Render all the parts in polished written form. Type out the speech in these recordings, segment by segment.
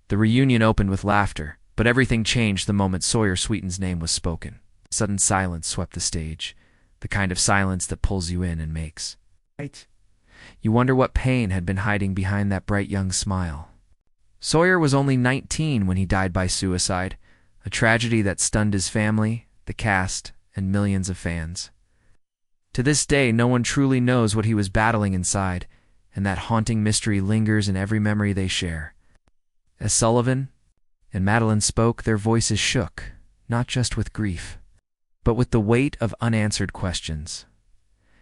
The reunion opened with laughter, but everything changed the moment Sawyer Sweeten's name was spoken. Sudden silence swept the stage, the kind of silence that pulls you in and makes. Right. You wonder what pain had been hiding behind that bright young smile. Sawyer was only 19 when he died by suicide, a tragedy that stunned his family, the cast, and millions of fans. To this day, no one truly knows what he was battling inside, and that haunting mystery lingers in every memory they share. As Sullivan and Madeline spoke, their voices shook, not just with grief, but with the weight of unanswered questions.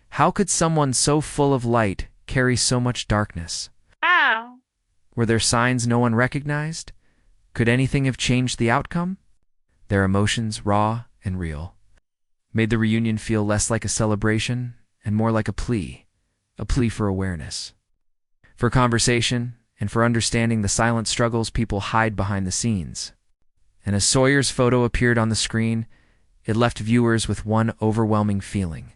How could someone so full of light carry so much darkness? Ow! Were there signs no one recognized? Could anything have changed the outcome? Their emotions, raw and real, made the reunion feel less like a celebration and more like a plea for awareness, for conversation, and for understanding the silent struggles people hide behind the scenes. And as Sawyer's photo appeared on the screen, it left viewers with one overwhelming feeling.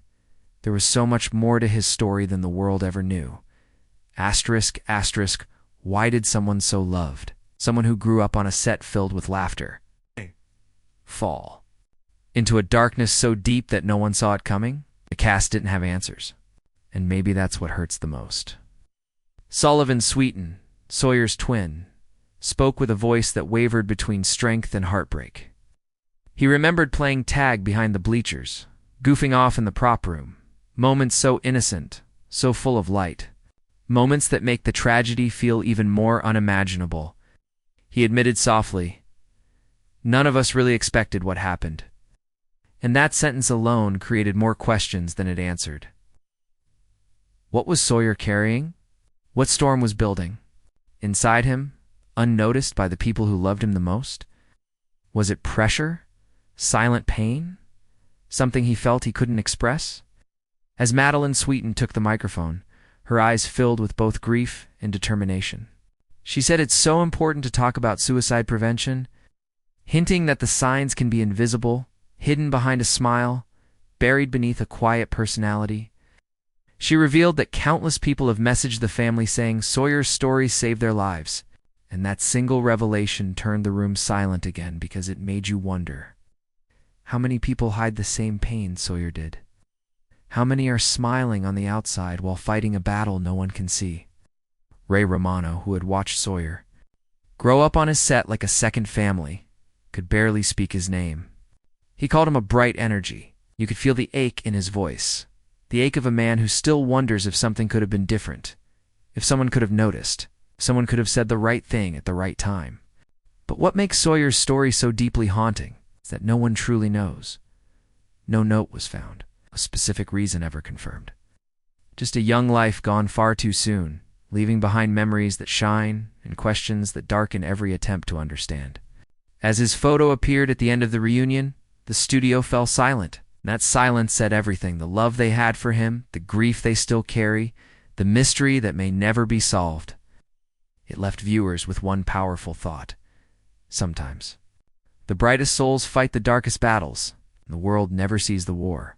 There was so much more to his story than the world ever knew. Asterisk, asterisk, why did someone so loved, someone who grew up on a set filled with laughter, fall into a darkness so deep that no one saw it coming? The cast didn't have answers, and maybe that's what hurts the most. Sullivan Sweeten, Sawyer's twin, spoke with a voice that wavered between strength and heartbreak. He remembered playing tag behind the bleachers, goofing off in the prop room, moments so innocent, so full of light, moments that make the tragedy feel even more unimaginable. He admitted softly, "None of us really expected what happened." And that sentence alone created more questions than it answered. What was Sawyer carrying? What storm was building? Inside him, unnoticed by the people who loved him the most? Was it pressure? Silent pain? Something he felt he couldn't express? As Madeline Sweeten took the microphone, her eyes filled with both grief and determination. She said it's so important to talk about suicide prevention, hinting that the signs can be invisible, hidden behind a smile, buried beneath a quiet personality. She revealed that countless people have messaged the family saying Sawyer's story saved their lives, and that single revelation turned the room silent again because it made you wonder. How many people hide the same pain Sawyer did? How many are smiling on the outside while fighting a battle no one can see? Ray Romano, who had watched Sawyer grow up on his set like a second family, could barely speak his name. He called him a bright energy. You could feel the ache in his voice, the ache of a man who still wonders if something could have been different, if someone could have noticed, if someone could have said the right thing at the right time. But what makes Sawyer's story so deeply haunting is that no one truly knows. No note was found, a specific reason ever confirmed. Just a young life gone far too soon, leaving behind memories that shine and questions that darken every attempt to understand. As his photo appeared at the end of the reunion, the studio fell silent. That silence said everything: the love they had for him, the grief they still carry, the mystery that may never be solved. It left viewers with one powerful thought. Sometimes the brightest souls fight the darkest battles, and the world never sees the war.